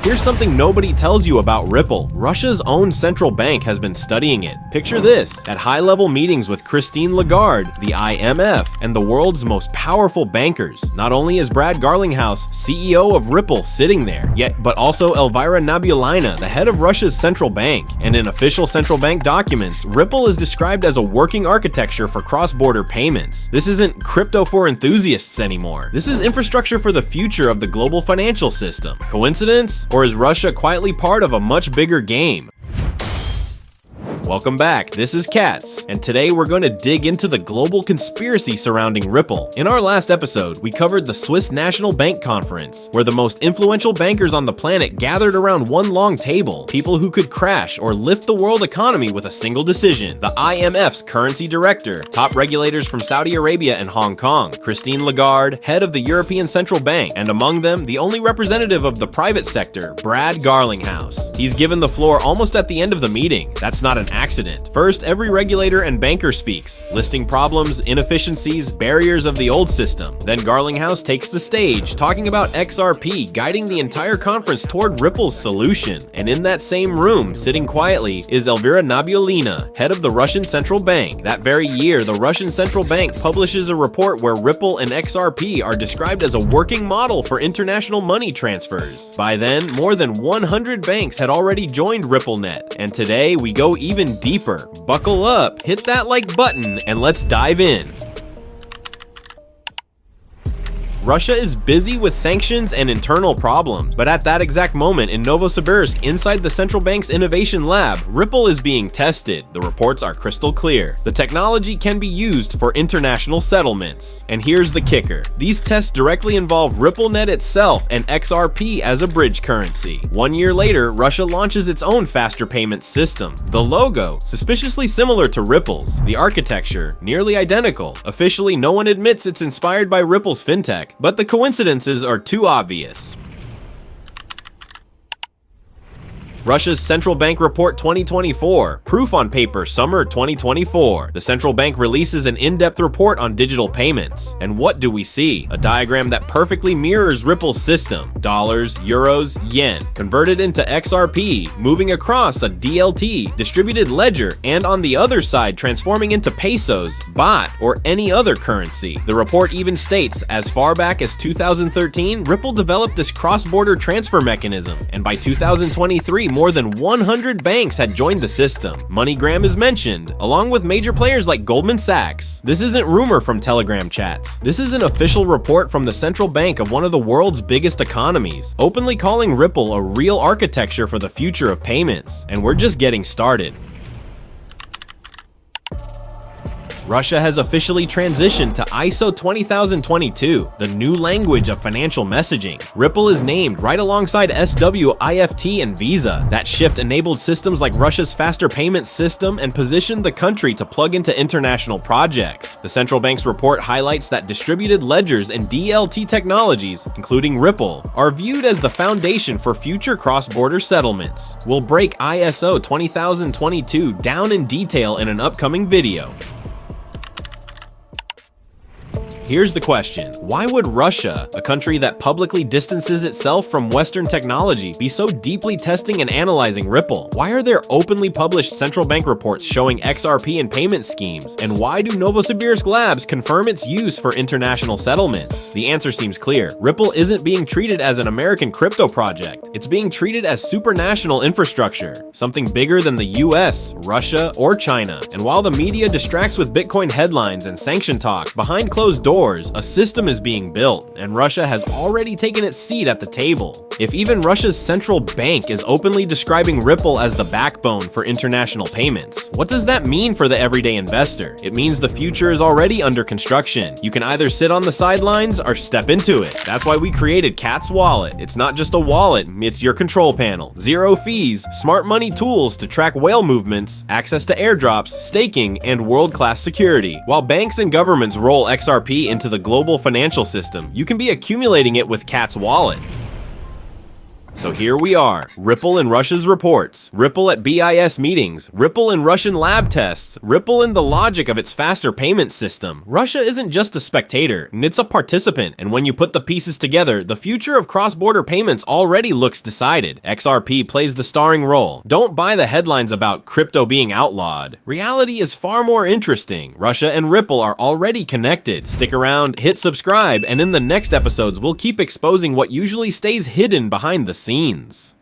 Here's something nobody tells you about Ripple. Russia's own central bank has been studying it. Picture this, at high-level meetings with Christine Lagarde, the IMF, and the world's most powerful bankers. Not only is Brad Garlinghouse, CEO of Ripple, sitting there, but also Elvira Nabiullina, the head of Russia's central bank. And in official central bank documents, Ripple is described as a working architecture for cross-border payments. This isn't crypto for enthusiasts anymore. This is infrastructure for the future of the global financial system. Coincidence? Or is Russia quietly part of a much bigger game? Welcome back, this is Katz, and today we're going to dig into the global conspiracy surrounding Ripple. In our last episode, we covered the Swiss National Bank Conference, where the most influential bankers on the planet gathered around one long table, people who could crash or lift the world economy with a single decision. The IMF's currency director, top regulators from Saudi Arabia and Hong Kong, Christine Lagarde, head of the European Central Bank, and among them, the only representative of the private sector, Brad Garlinghouse. He's given the floor almost at the end of the meeting. That's not an accident. First, every regulator and banker speaks, listing problems, inefficiencies, barriers of the old system. Then Garlinghouse takes the stage, talking about XRP, guiding the entire conference toward Ripple's solution. And in that same room, sitting quietly, is Elvira Nabiullina, head of the Russian Central Bank. That very year, the Russian Central Bank publishes a report where Ripple and XRP are described as a working model for international money transfers. By then, more than 100 banks had already joined RippleNet, and today we go even deeper. Buckle up, hit that like button, and let's dive in. Russia is busy with sanctions and internal problems, but at that exact moment in Novosibirsk, inside the central bank's innovation lab, Ripple is being tested. The reports are crystal clear. The technology can be used for international settlements. And here's the kicker. These tests directly involve RippleNet itself and XRP as a bridge currency. 1 year later, Russia launches its own faster payment system. The logo, suspiciously similar to Ripple's. The architecture, nearly identical. Officially, no one admits it's inspired by Ripple's fintech, but the coincidences are too obvious. Russia's Central Bank Report 2024, Proof on Paper Summer 2024. The central bank releases an in-depth report on digital payments. And what do we see? A diagram that perfectly mirrors Ripple's system. Dollars, euros, yen, converted into XRP, moving across a DLT, distributed ledger, and on the other side transforming into pesos, baht, or any other currency. The report even states, as far back as 2013, Ripple developed this cross-border transfer mechanism, and by 2023, more than 100 banks had joined the system. MoneyGram is mentioned, along with major players like Goldman Sachs. This isn't rumor from Telegram chats. This is an official report from the central bank of one of the world's biggest economies, openly calling Ripple a real architecture for the future of payments. And we're just getting started. Russia has officially transitioned to ISO 20022, the new language of financial messaging. Ripple is named right alongside SWIFT and Visa. That shift enabled systems like Russia's faster payment system and positioned the country to plug into international projects. The central bank's report highlights that distributed ledgers and DLT technologies, including Ripple, are viewed as the foundation for future cross-border settlements. We'll break ISO 20022 down in detail in an upcoming video. Here's the question. Why would Russia, a country that publicly distances itself from Western technology, be so deeply testing and analyzing Ripple? Why are there openly published central bank reports showing XRP and payment schemes? And why do Novosibirsk labs confirm its use for international settlements? The answer seems clear. Ripple isn't being treated as an American crypto project. It's being treated as supranational infrastructure, something bigger than the US, Russia, or China. And while the media distracts with Bitcoin headlines and sanction talk, behind closed doors, a system is being built, and Russia has already taken its seat at the table. If even Russia's central bank is openly describing Ripple as the backbone for international payments, what does that mean for the everyday investor? It means the future is already under construction. You can either sit on the sidelines or step into it. That's why we created Katz Wallet. It's not just a wallet, it's your control panel. Zero fees, smart money tools to track whale movements, access to airdrops, staking, and world-class security. While banks and governments roll XRP into the global financial system, you can be accumulating it with Katz Wallet. So here we are, Ripple in Russia's reports, Ripple at BIS meetings, Ripple in Russian lab tests, Ripple in the logic of its faster payment system. Russia isn't just a spectator, it's a participant, and when you put the pieces together, the future of cross-border payments already looks decided. XRP plays the starring role. Don't buy the headlines about crypto being outlawed. Reality is far more interesting. Russia and Ripple are already connected. Stick around, hit subscribe, and in the next episodes, we'll keep exposing what usually stays hidden behind the scenes.